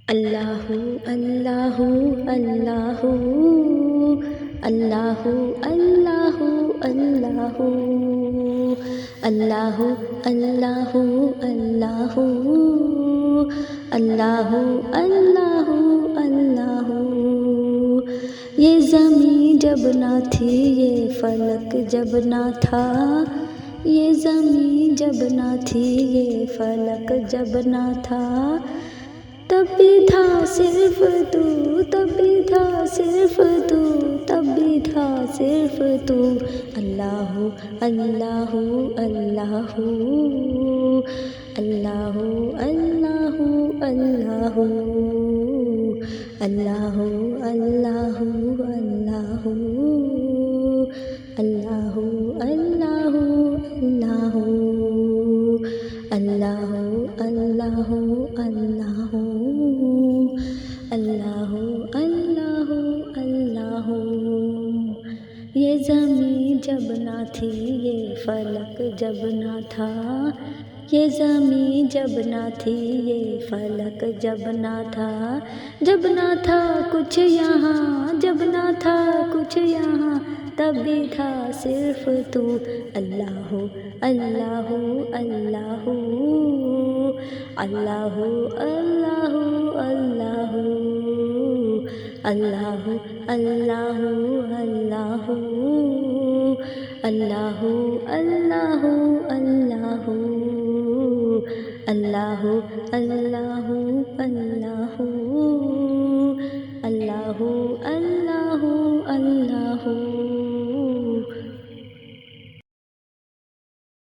اللہ اللہ اللہ اللہ اللہ اللہ اللہ اللہ اللہ اللہ اللہ اللہ۔ یہ زمین جب نہ تھی، یہ فلک جب نہ تھا، یہ زمین جب نہ تھی، یہ فلک جب نہ تھا، تب بھی تھا صرف تو، تب بھی تھا صرف تو، تب بھی تھا صرف تو۔ اللہ اللہ اللہ اللہ اللہ اللہ اللہ اللہ اللہ اللہ اللہ اللہ اللہ اللہ اللہ اللہ اللہ۔ یہ زمین جب نہ تھی، یہ فلک جب نہ تھا، یہ زمین جب نہ تھی، یہ فلک جب نہ تھا، جب نہ تھا کچھ یہاں، جب نہ تھا کچھ یہاں، تب بھی تھا صرف تو۔ اللہ اللہ اللہ اللہ اللہ اللہ اللہ اللہ اللہ اللہ اللہ اللہ اللہ اللہ اللہ